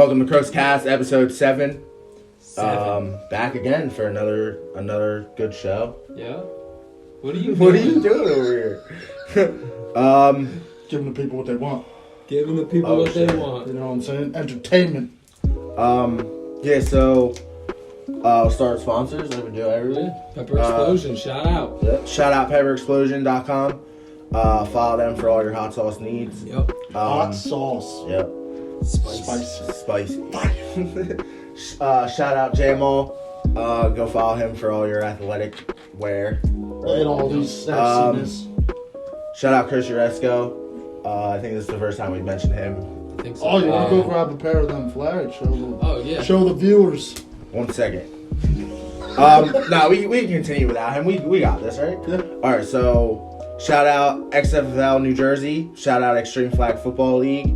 Welcome to CrooksCast, episode 7. Back again for another good show. Yeah. What are you doing over here? Giving the people what they want. Giving the people what they want. You know what I'm saying? Entertainment. So I'll start with sponsors like we do every week. Pepper Explosion, shout out. Yep. Shout out pepperexplosion.com. Follow them for all your hot sauce needs. Yep. Hot sauce. Yep. Spicy. Shout out Jamall. Go follow him for all your athletic wear. And all these sexiness. Shout out Chris Uresco. I think this is the first time we've mentioned him. I think so. Oh, you want to go grab a pair of them flags? Show the viewers. 1 second. No, we can continue without him. We got this, right? Yeah. All right, so shout out XFL New Jersey. Shout out Extreme Flag Football League.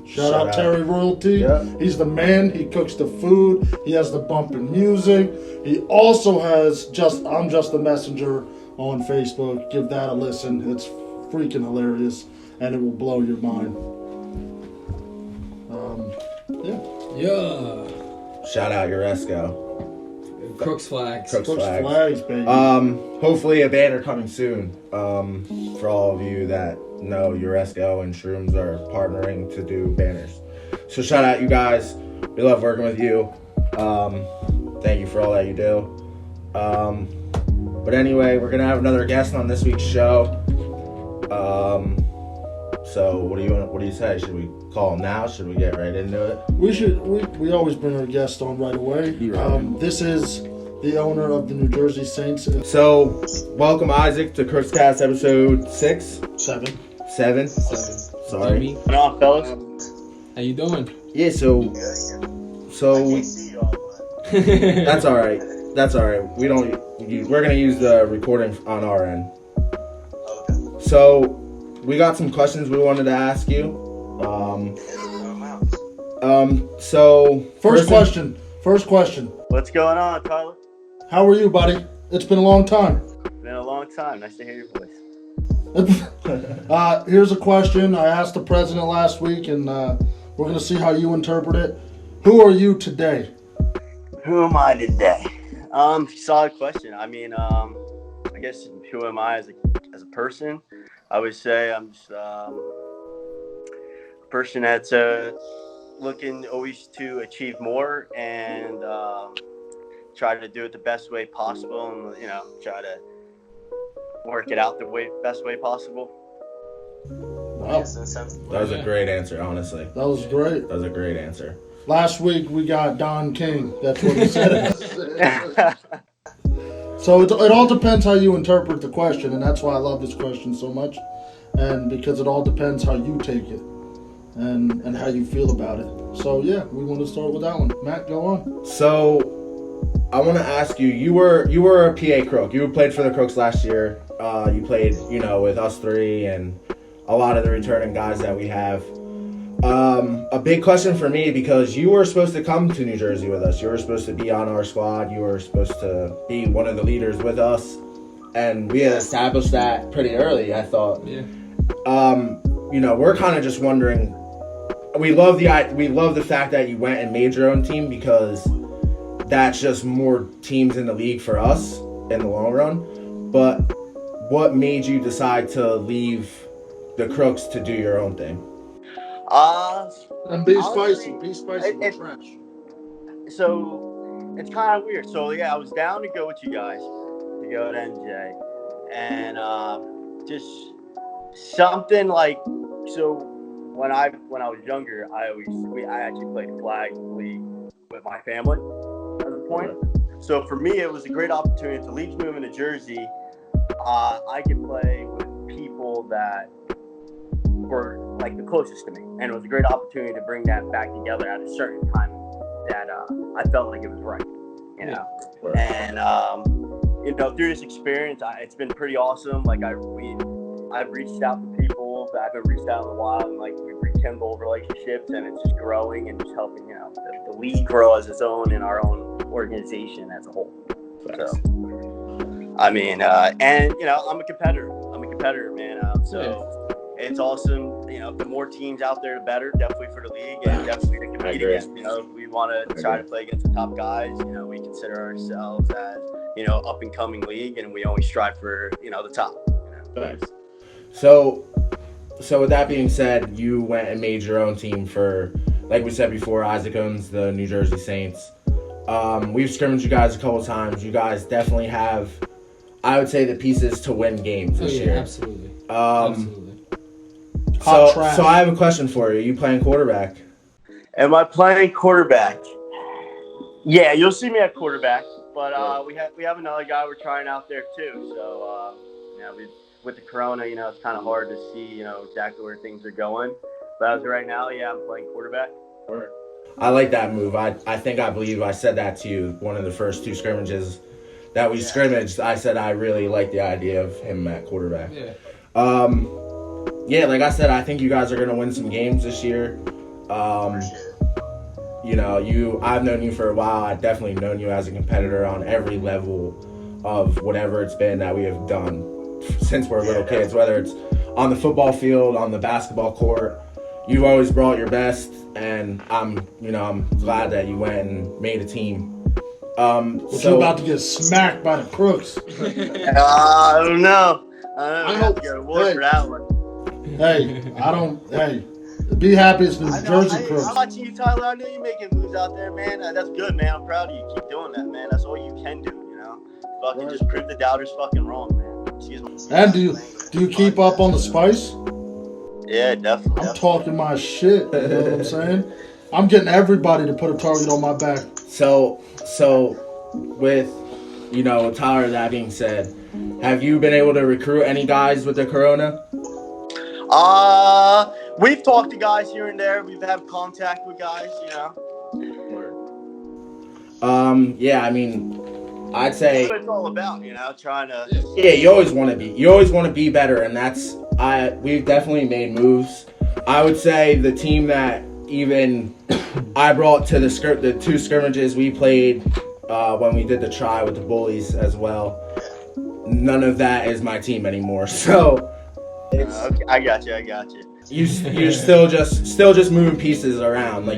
Shout out Terry Royalty. Yeah. He's the man. He cooks the food. He has the bumping music. He also has I'm Just the Messenger on Facebook. Give that a listen. It's freaking hilarious, and it will blow your mind. Yeah. Shout out Uresco. Crooks Flags. Crooks Flags, baby. Hopefully a banner coming soon. For all of you that know Uresco and Shrooms are partnering to do banners. So shout out you guys. We love working with you. Thank you for all that you do. But anyway, we're gonna have another guest on this week's show. So what do you say? Should we call him now? Should we get right into it? We always bring our guest on right away. This is the owner of the New Jersey Saints. So welcome Isaac to CrooksCast episode 6. 7. Sorry. What's on, fellas? How you doing? Yeah. So that's all right. We're gonna use the recording on our end. Okay. So we got some questions we wanted to ask you. So First question. What's going on, Tyler? How are you, buddy? It's been a long time. Been a long time. Nice to hear your voice. Here's a question I asked the president last week, and we're going to see how you interpret it. Who are you today? Who am I today? Solid question. I mean, I guess who am I as a person? I would say I'm just a person that's looking always to achieve more and try to do it the best way possible, and try to work it out the best way possible. Wow. that was a great answer, honestly. That was great. That was a great answer. Last week we got Don King. That's what he said. So it all depends how you interpret the question, and that's why I love this question so much, and because it all depends how you take it and how you feel about it. So yeah, we want to start with that one. Matt, go on. So I want to ask you. You were a PA Crook. You played for the Crooks last year. You played, with us three and a lot of the returning guys that we have. A big question for me, because you were supposed to come to New Jersey with us. You were supposed to be on our squad. You were supposed to be one of the leaders with us, and we had established that pretty early, I thought. Yeah. We're kind of just wondering. We love the fact that you went and made your own team, because that's just more teams in the league for us in the long run. But what made you decide to leave the Crooks to do your own thing? And be honestly, spicy. Be fresh. So it's kind of weird. So yeah, I was down to go with you guys to go to NJ, and just something like so. When I was younger, I actually played flag league with my family at the point. So for me, it was a great opportunity. If the league's moving to Jersey, I could play with people that were like the closest to me, and it was a great opportunity to bring that back together at a certain time that I felt like it was right, And through this experience, it's been pretty awesome. Like I've reached out to people that I haven't reached out in a while, and like we rekindle relationships, and it's just growing and just helping the league grow as its own and our own organization as a whole. So, I mean, and I'm a competitor. I'm a competitor, man. So it's awesome. The more teams out there, the better. Definitely for the league and definitely to compete against. We want to try to play against the top guys. We consider ourselves as up and coming league, and we always strive for the top. Nice. So with that being said, you went and made your own team for, like we said before, Isaac owns the New Jersey Saints. We've scrimmaged you guys a couple times. You guys definitely have, I would say, the pieces to win games this year. Absolutely. Absolutely. So I have a question for you. You playing quarterback? Am I playing quarterback? Yeah, you'll see me at quarterback. But we have another guy we're trying out there too. So with the corona, it's kind of hard to see exactly where things are going. But as of right now, I'm playing quarterback. I like that move. I believe I said that to you one of the first two scrimmages that we scrimmaged. I said I really like the idea of him at quarterback. Yeah. Like I said, I think you guys are gonna win some games this year. I've known you for a while. I've definitely known you as a competitor on every level of whatever it's been that we have done since we're little kids, whether it's on the football field, on the basketball court. You've always brought your best, and I'm glad that you went and made a team. You're about to get smacked by the Crooks. I don't know. I hope you're for that one. Hey, be happy it's New Jersey Crooks. I'm watching you, Tyler. I know you're making moves out there, man. That's good, man. I'm proud of you. Keep doing that, man. That's all you can do, Fucking just prove the doubters fucking wrong, man. Excuse me. And do you keep up on the spice? Yeah, definitely. I'm talking my shit. You know what I'm saying? I'm getting everybody to put a target on my back. So with Tyler, that being said, have you been able to recruit any guys with the corona? We've talked to guys here and there. We've had contact with guys, Yeah, I mean, I'd say that's what it's all about, trying to. Yeah, you always want to be better, and we've definitely made moves. I would say the team that even I brought to the two scrimmages we played when we did the try with the bullies as well. None of that is my team anymore. So okay, I got you. You're still just moving pieces around,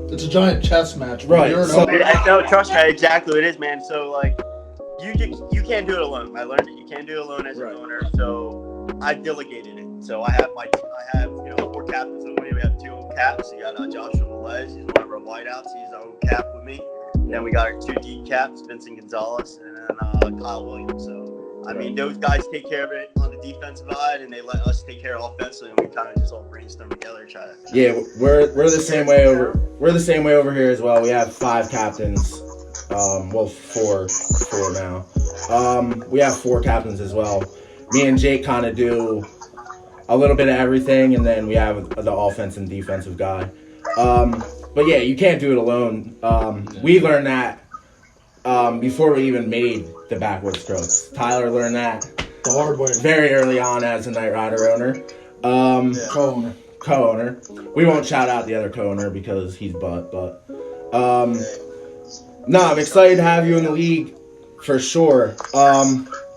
It's a giant chess match, right? No, trust me, exactly what it is, man. So you can't do it alone. I learned that you can't do it alone as an owner. So I delegated it. So I have 4 captains with me. We have 2 own caps. You got Joshua Velez. He's one of our wideouts. He's our own cap with me. Then we got our 2 D caps, Vincent Gonzalez and then Kyle Williams. So I mean, those guys take care of it on the defensive side, and they let us take care of offensively, and we kind of just all brainstorm together, try to. Yeah, we're the same way over. We're the same way over here as well. We have 5 captains. 4 now. We have 4 captains as well. Me and Jake kind of do a little bit of everything, and then we have the offense and defensive guy. But yeah, you can't do it alone. We learned that before we even made the Backwoods Crooks. Tyler learned that the hard way very early on as a Night Rider owner. Co-owner. We won't shout out the other co-owner because he's but no, I'm excited to have you in the league for sure.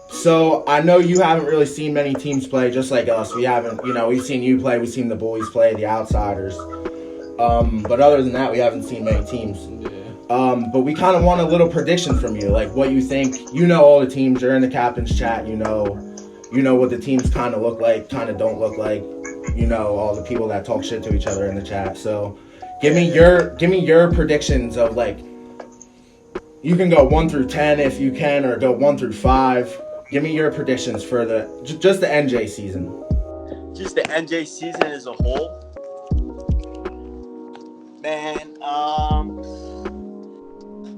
So I know you haven't really seen many teams play just like us. We haven't, we've seen you play, we've seen the Bullies play, the Outsiders. But other than that, we haven't seen many teams. But we kind of want a little prediction from you, like what you think. All the teams. You're in the captain's chat. You know what the teams kind of look like, kind of don't look like. All the people that talk shit to each other in the chat. So, give me your predictions of you can go 1 through 10 if you can, or go 1 through 5. Give me your predictions for just the NJ season. Just the NJ season as a whole, man.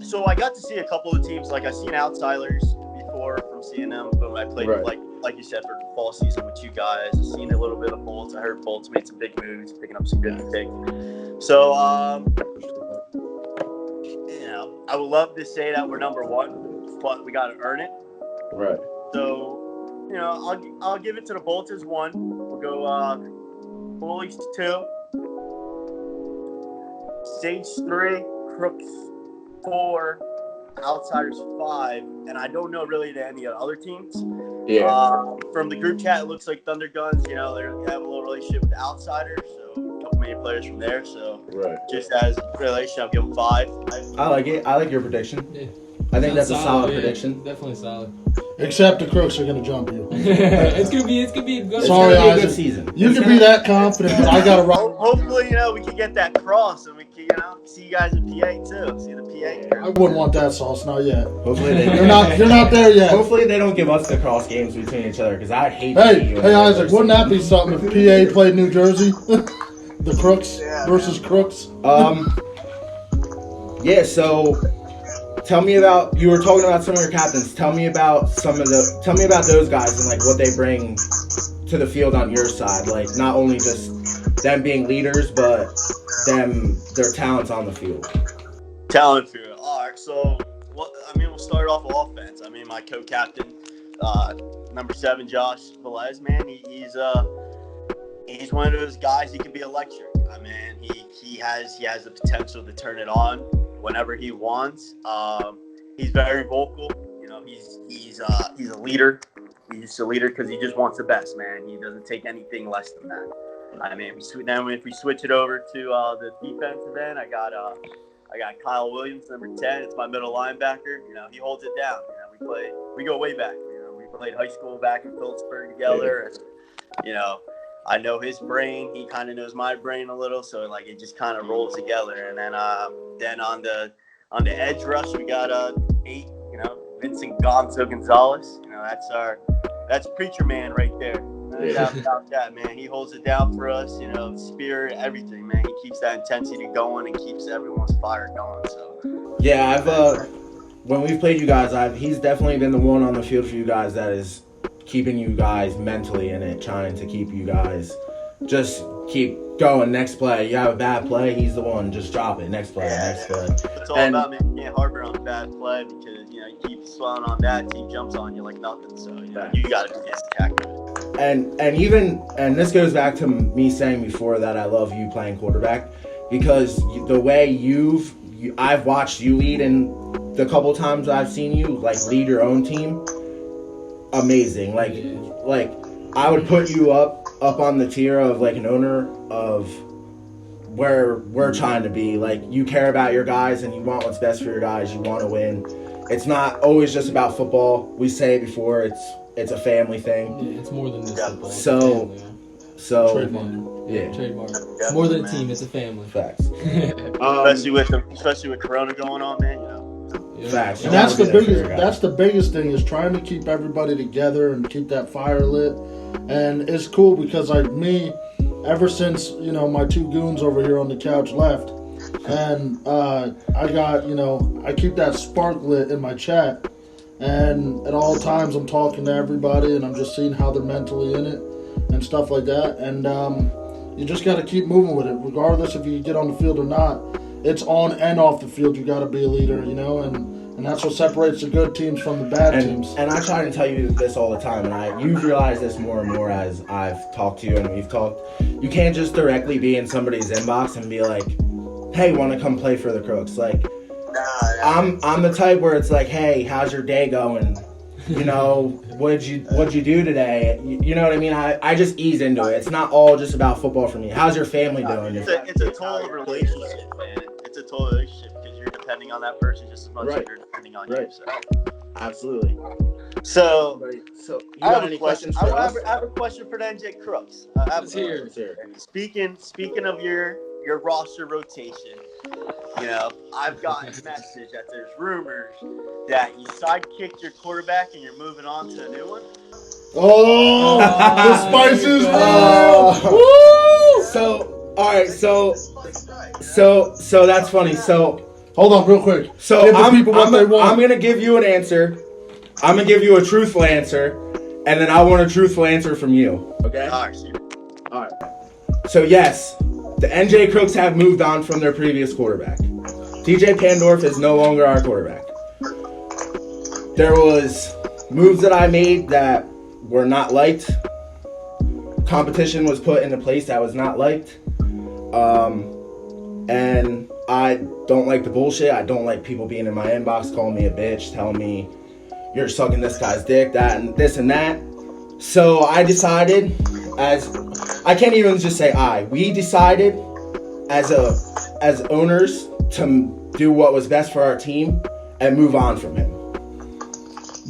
So I got to see a couple of teams. I seen Outsiders before from seeing them, but I played like you said for the fall season with you guys. I've seen a little bit of Bolts. I heard Bolts made some big moves, picking up some good picks. So I would love to say that we're number 1, but we got to earn it. Right. So I'll give it to the Bolts as 1. We'll go Bullies 2, Saints 3, Crooks 4, Outsiders 5, and I don't know really to any of the other teams. Yeah. From the group chat, it looks like Thunder Guns, they have a little relationship with the Outsiders, so a couple main players from there. So Right. just as a relation, I'll give them 5. I like it. I like your prediction. Yeah. I think that's a Sounds solid yeah, prediction. Definitely solid. Except the Crooks are gonna jump you. it's gonna be a good. Sorry, It's gonna be a Isaac. good season. You can be that confident, but I gotta rock. Hopefully, we can get that cross and we can, see you guys in PA too. See the PA. I wouldn't want that sauce, not yet. Hopefully they You're not there yet. Hopefully they don't give us the cross games between each other because I hate. Hey Isaac, wouldn't that be something if PA played New Jersey? The Crooks versus Crooks. Yeah. So, tell me about. You were talking about some of your captains. Tell me about those guys and like what they bring to the field on your side. Like not only just them being leaders, but their talents on the field. Talent field. All right. So, we'll start off with offense. My co-captain, number 7, Josh Velez, man, he's one of those guys. He can be electric. He has the potential to turn it on whenever he wants. He's very vocal. He's a leader. He's a leader because he just wants the best, man. He doesn't take anything less than that. If we switch it over to the defensive end, I got Kyle Williams, number 10. It's my middle linebacker. He holds it down. We go way back. We played high school back in Phillipsburg together, and I know his brain. He kind of knows my brain a little, so it just kind of rolls together. And then on the edge rush, we got 8. Vincent Gonzo Gonzalez. That's preacher man right there. No doubt about that, man. He holds it down for us. Spirit, everything, man. He keeps that intensity going and keeps everyone's fire going. So yeah, when we've played you guys, he's definitely been the one on the field for you guys that is keeping you guys mentally in it, trying to keep you guys just keep going. Next play, you have a bad play, he's the one, just drop it. Next play, next play. It's all about, man, you can't harbor on a bad play because, you keep swelling on that, team jumps on you like nothing. So, you got to be accurate. And this goes back to me saying before that I love you playing quarterback because the way I've watched you lead and the couple times I've seen you lead your own team. Amazing. Like I would put you up on the tier of an owner of where we're trying to be. You care about your guys and you want what's best for your guys. You want to win. It's not always just about football. We say it before, it's a family thing. Yeah, it's more than just football. So trademark. Yeah. Trademark. It's more than a team, it's a family. Facts. Especially with Corona going on, man, Facts. And that's the biggest thing is trying to keep everybody together and keep that fire lit. And it's cool because ever since my 2 goons over here on the couch left, and I got I keep that spark lit in my chat, and at all times I'm talking to everybody and I'm just seeing how they're mentally in it and stuff like that. And you just got to keep moving with it, regardless if you get on the field or not. It's on and off the field. You got to be a leader, and that's what separates the good teams from the bad teams. And I try to tell you this all the time, and you've realized this more and more as I've talked to you and we've talked. You can't just directly be in somebody's inbox and be like, "Hey, want to come play for the Crooks?" I'm the type where it's like, "Hey, how's your day going? What'd you do today?" You know what I mean? I just ease into it. It's not all just about football for me. How's your family doing? It's a total relationship, man. It's a total relationship because you're depending on that person just as much as you're depending on you. So. Absolutely. So you got any questions for us? I have a question for the NJ Crooks. Let's hear it. Speaking of your roster rotation, I've gotten a message that there's rumors that you sidekicked your quarterback and you're moving on to a new one. Oh, the spices! Woo! So, all right, so that's funny. So, hold on, real quick. So I'm gonna give you an answer. I'm gonna give you a truthful answer, and then I want a truthful answer from you. Okay. All right. So yes, the NJ Crooks have moved on from their previous quarterback. TJ Pandorf is no longer our quarterback. There was moves that I made that were not liked. Competition was put into place that was not liked. And I don't like the bullshit. I don't like people being in my inbox calling me a bitch, telling me you're sucking this guy's dick, that and this and that. So I decided, I can't even just say we decided as owners to do what was best for our team and move on from him.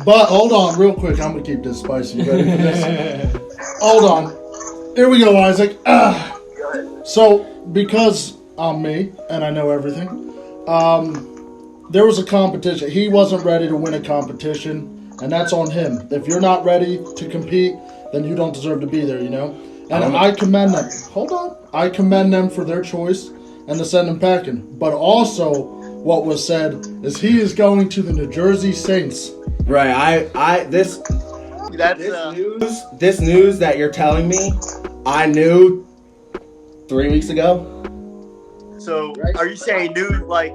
But hold on, real quick. I'm gonna keep this spicy. You ready for this? Hold on. Here we go, Isaac. So because I'm me and I know everything, there was a competition. He wasn't ready to win a competition, and that's on him. If you're not ready to compete, then you don't deserve to be there. You know. And I commend them. Hold on. I commend them for their choice and to send him packing. But also, what was said is he is going to the New Jersey Saints. Right. This news that you're telling me, I knew 3 weeks ago. So are you saying new like?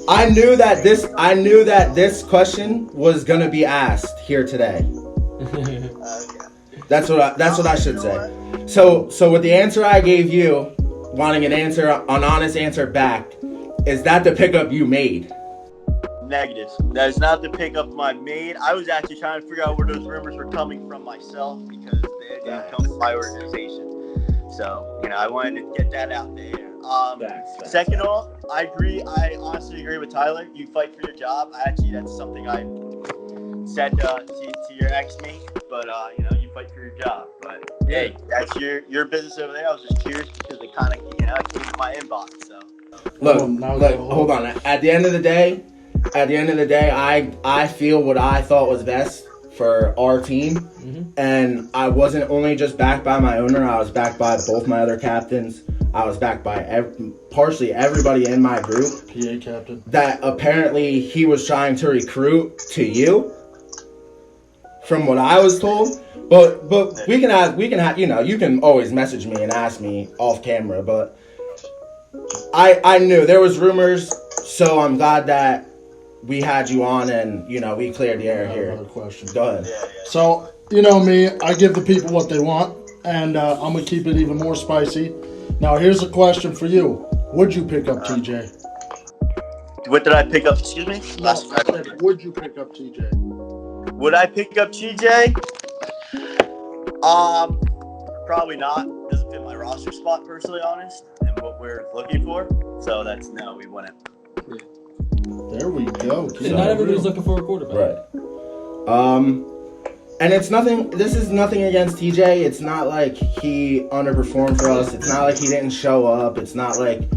I knew that this question was gonna be asked here today. That's what I should say. So with the answer I gave you, wanting an honest answer back, is that the pickup you made? Negative. That is not the pickup I made. I was actually trying to figure out where those rumors were coming from myself because they didn't come from my organization. So, I wanted to get that out there. Second of all, I agree. I honestly agree with Tyler. You fight for your job. That's something I said to your ex-mate. But, you fight for your job. But, hey, that's your business over there. I was just curious because it kind of, came to my inbox. So, look, hold on. At the end of the day, I feel what I thought was best for our team. And I wasn't only just backed by my owner. I was backed by both my other captains. I was backed by partially everybody in my group. PA captain. That apparently he was trying to recruit to you, from what I was told. But we can have you can always message me and ask me off camera. But I knew there was rumors, so I'm glad that we had you on and we cleared the air here. Another question. Go ahead. So me, I give the people what they want, and I'm gonna keep it even more spicy. Now, here's a question for you. Would you pick up TJ? What did I pick up? Excuse me? Would you pick up TJ? Would I pick up TJ? Probably not. Doesn't fit my roster spot, personally honest, and what we're looking for. So no, we wouldn't. There we go. And not everybody's looking for a quarterback. Right. And it's nothing. This is nothing against TJ. It's not like he underperformed for us. It's not like he didn't show up. It's not like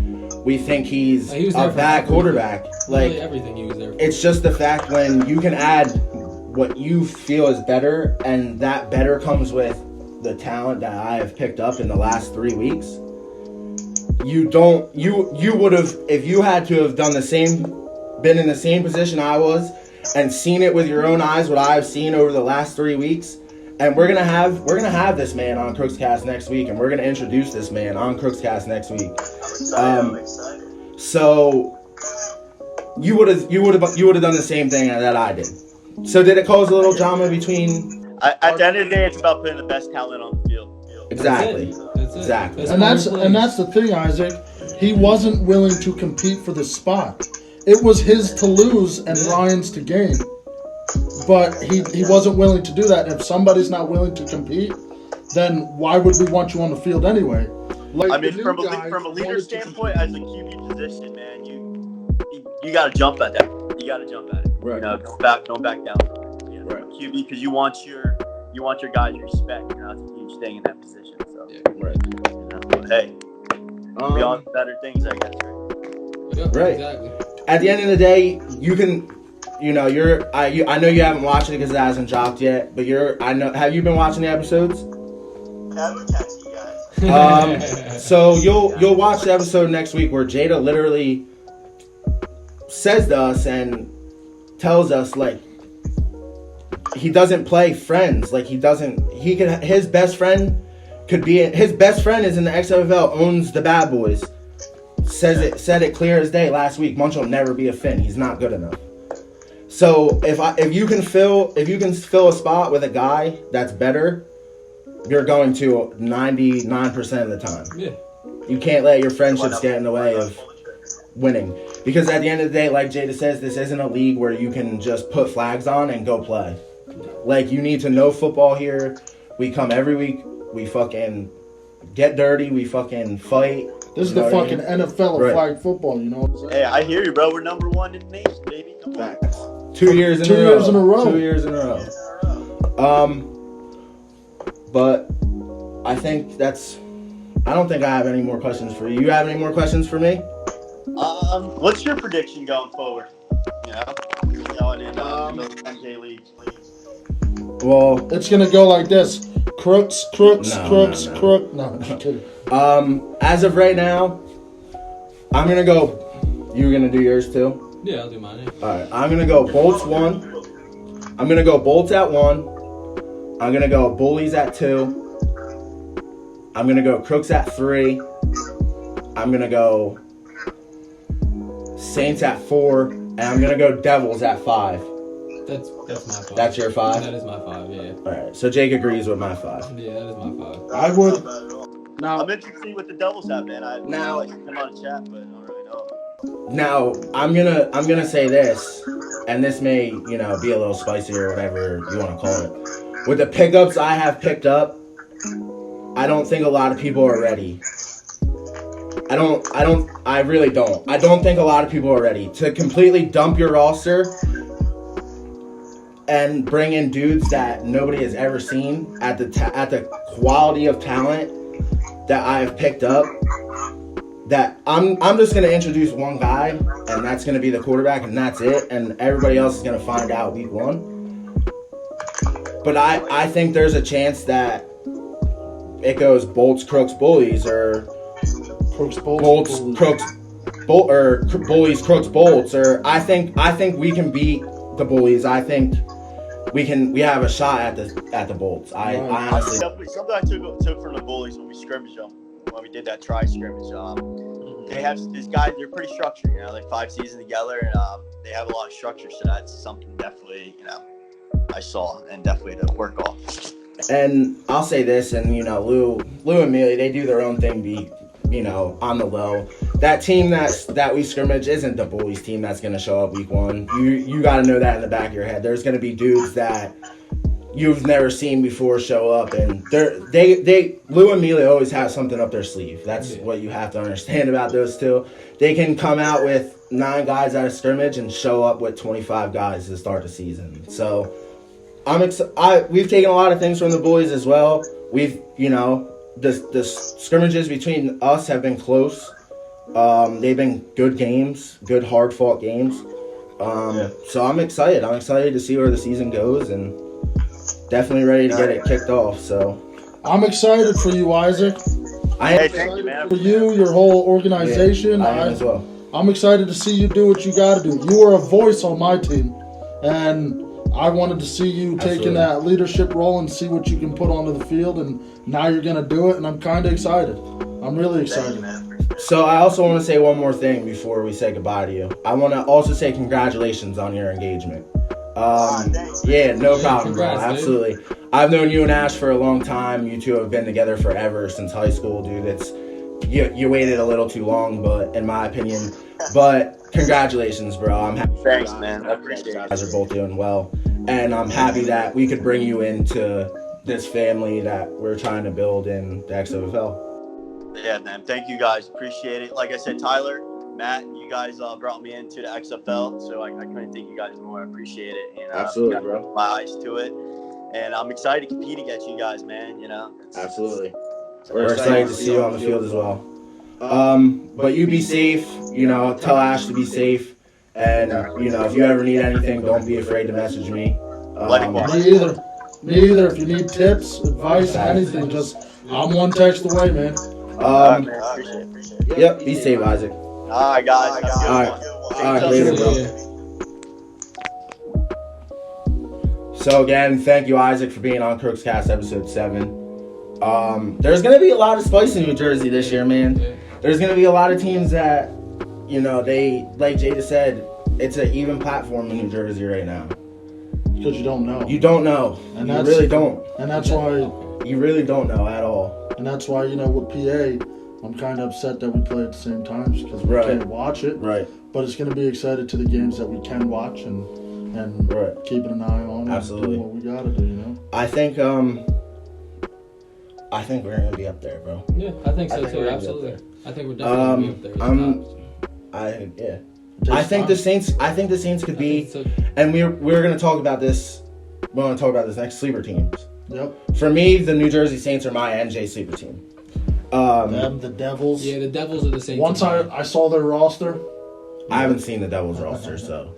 we think he's a bad quarterback. Really everything he was there for. It's just the fact when you can add what you feel is better, and that better comes with the talent that I have picked up in the last 3 weeks. You would have, if you had to have been in the same position I was, and seen it with your own eyes, what I've seen over the last 3 weeks. And we're gonna have this man on CrooksCast next week, and we're gonna introduce this man on CrooksCast next week. I'm excited. So you would have done the same thing that I did. So did it cause a little drama between? At the end of the day, it's about putting the best talent on the field. Exactly. That's it. Exactly. And that's the thing, Isaac. He wasn't willing to compete for the spot. It was his to lose and Ryan's to gain. But he wasn't willing to do that. If somebody's not willing to compete, then why would we want you on the field anyway? From a leader standpoint, as a QB position, man, you got to jump at that. You got to jump at it. Right. Don't back down. Right. QB, because you want your guys' respect. That's a huge thing in that position. So, right. But hey, we on better things, I guess. Right. Exactly. At the end of the day, you can, I know you haven't watched it because it hasn't dropped yet, but have you been watching the episodes? I've been catching you guys. So you'll watch the episode next week where Jada literally says to us and tells us he doesn't play friends. His best friend is in the XFL, owns the Bad Boys. Said it clear as day last week. Munch will never be a Finn. He's not good enough. So if you can fill a spot with a guy that's better, you're going to 99% of the time. Yeah. You can't let your friendships get in the way of winning. Because at the end of the day, like Jada says, this isn't a league where you can just put flags on and go play. Like, you need to know football here. We come every week. We fucking get dirty. We fucking fight. This is the fucking NFL of flag football, you know what I'm saying? Hey, I hear you, bro. We're number one in the nation, baby. Come on. Facts. 2 years in a row. 2 years in a row. But I think I don't think I have any more questions for you. You have any more questions for me? What's your prediction going forward? You know, going in the MJ League. Well, it's gonna go like this: crooks. No, I'm kidding. As of right now, I'm gonna go. You gonna do yours too? Yeah, I'll do mine. Yeah. All right, I'm gonna go Bolts 1. I'm gonna go Bolts at 1. I'm gonna go Bullies at 2. I'm gonna go Crooks at 3. I'm gonna go Saints at 4, and I'm gonna go Devils at 5. That's my 5. That's your 5? That is my 5, yeah. Alright, so Jake agrees with my 5. Yeah, that is my 5. I would. Now, I'm interested to see what the Devils have, man. I like them on the chat, but I don't really know. Now, I'm gonna say this, and this may, be a little spicy or whatever you want to call it. With the pickups I have picked up, I don't think a lot of people are ready. I really don't. I don't think a lot of people are ready to completely dump your roster and bring in dudes that nobody has ever seen at the quality of talent that I have picked up. That I'm just gonna introduce one guy, and that's gonna be the quarterback, and that's it. And everybody else is gonna find out week 1. But I think there's a chance that it goes Bolts, Crooks, Bullies, or Crooks, Bolts, Crooks, or Bullies, Crooks, Bolts, or I think we can beat the Bullies. I think we have a shot at the Bolts. I honestly something I took from the Bullies when we scrimmaged them, when we did that try scrimmage. They have these guys. They're pretty structured, like 5 seasons together, and they have a lot of structure. So that's something definitely, I saw and definitely to work on. And I'll say this, and Lou and Mealy, they do their own thing. On the low. That team that we scrimmage isn't the Bullies team that's going to show up week 1. You got to know that in the back of your head. There's going to be dudes that you've never seen before show up, and Lou and Mealy always have something up their sleeve. That's what you have to understand about those two. They can come out with 9 guys out of scrimmage and show up with 25 guys to start the season. So we've taken a lot of things from the Bullies as well. We've the scrimmages between us have been close. They've been good games, good hard-fought games. So I'm excited. I'm excited to see where the season goes, and definitely ready to get it kicked off. So I'm excited for you, Isaac. Thank you, man. For you, your whole organization. Yeah, I am as well. I'm excited to see you do what you got to do. You are a voice on my team, and I wanted to see you taking that leadership role and see what you can put onto the field, and now you're going to do it, and I'm kind of excited. I'm really excited. So I also want to say one more thing before we say goodbye to you. I want to also say congratulations on your engagement. Yeah, no problem, bro. Absolutely. I've known you and Ash for a long time. You two have been together forever since high school, dude. You waited a little too long, but in my opinion. But congratulations, bro. I'm happy. Thanks, man. I appreciate it. You guys are both doing well, and I'm happy that we could bring you into this family that we're trying to build in the XFL. Yeah, man. Thank you guys. Appreciate it. Like I said, Tyler, Matt, you guys brought me into the XFL, so I couldn't thank you guys more. I appreciate it. And, absolutely, bro. My eyes to it, and I'm excited to compete against you guys, man. Absolutely. We're excited to see you on the field as well. But you be safe. Tell Ash to be safe, and if you ever need anything, don't be afraid to message me. Me either. If you need tips, advice, anything, I'm one text away, man. Man, appreciate it. Yep. Be safe, Isaac. All right, guys. All right, later, bro. So again, thank you, Isaac, for being on CrooksCast episode 7. There's gonna be a lot of spice in New Jersey this year, man. There's gonna be a lot of teams that, they, like Jada said, it's an even platform in New Jersey right now. Because you don't know. You don't know. And you really don't. And that's why you really don't know at all. And that's why, with PA, I'm kind of upset that we play at the same times because we Right. can't watch it. Right. But it's going to be excited to the games that we can watch and Right. keeping an eye on Absolutely. and doing what we got to do, you know? I think we're gonna be up there, bro. Yeah, I think so I think too. we're gonna be up Absolutely. there. I think we're definitely gonna be up there. at the I'm- top. Yeah. It I takes think time. the Saints. I think the Saints could I be, think so. and we're gonna talk about this. We're gonna talk about this next sleeper teams. Yep. For me, the New Jersey Saints are my NJ sleeper team. Them, the Devils. Yeah, the Devils are the same. Once team. I saw their roster, I haven't seen the Devils roster, so.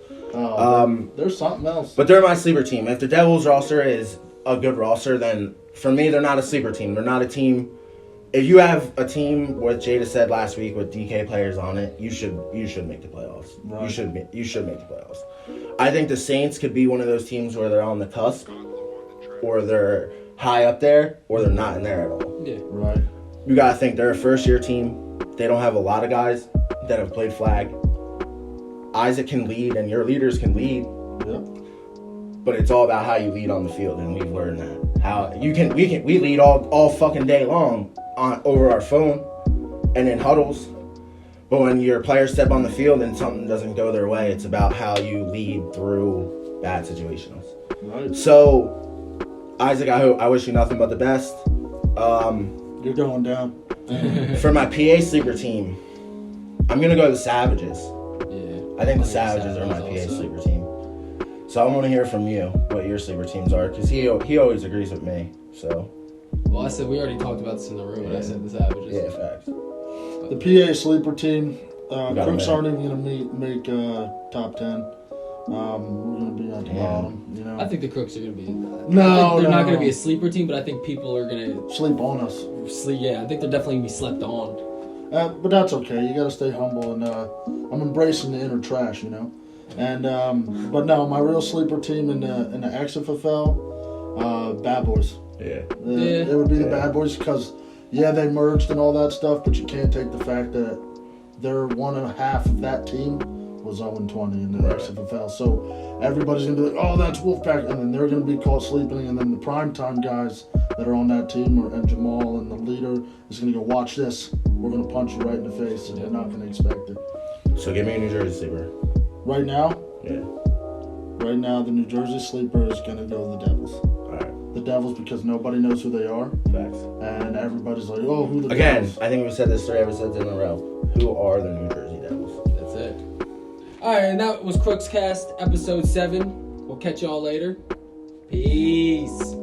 there's something else. But they're my sleeper team. If the Devils roster is a good roster, then for me, they're not a sleeper team. They're not a team. If you have a team, what Jada said last week, with DK players on it, you should make the playoffs. Right. You should make the playoffs. I think the Saints could be one of those teams where they're on the cusp, or they're high up there, or they're not in there at all. Yeah. Right. You gotta think they're a first-year team. They don't have a lot of guys that have played flag. Isaac can lead, and your leaders can lead. Yep. But it's all about how you lead on the field, and we've learned that. How we lead all fucking day long over our phone and in huddles. But when your players step on the field and something doesn't go their way, it's about how you lead through bad situations. Right. So, Isaac, I wish you nothing but the best. You're going down. For my PA sleeper team, I'm gonna go to the Savages. Yeah. I think the Savages are my PA also. sleeper team. So I want to hear from you what your sleeper teams are, because he always agrees with me. So Well, I said we already talked about this in the room, and I Yeah. said the Savages. yeah, facts. The PA sleeper team, Got Crooks him, aren't even going to make top 10. We're going to be at the Yeah. bottom, you know. I think the Crooks are gonna be. No, I think they're not no. gonna be a sleeper team, but I think people are gonna Sleep on us. sleep. Yeah, I think they're definitely gonna be slept on. But that's okay. You got to stay humble, and I'm embracing the inner trash, you know. And but no, my real sleeper team in the XFL, Bad Boys. Yeah. Yeah. It would be the Yeah. Bad Boys because they merged and all that stuff, but you can't take the fact that they're one and a half of that team was 0-20 in the Right. XFL. So everybody's gonna be like, "Oh, that's Wolfpack," and then they're gonna be caught sleeping, and then the primetime guys that are on that team and Jamall and the leader is gonna go, "Watch this. We're gonna punch you right in the face," and they're not gonna expect it. So give me a New Jersey sleeper. Right now, Yeah. the New Jersey sleeper is gonna go to the Devils. All right. The Devils because nobody knows who they are, Facts. and everybody's like, "Oh, who the Again, Devils?" I think we said this 3 episodes in a row. Who are the New Jersey Devils? That's it. All right, and that was CrooksCast episode 7. We'll catch y'all later. Peace.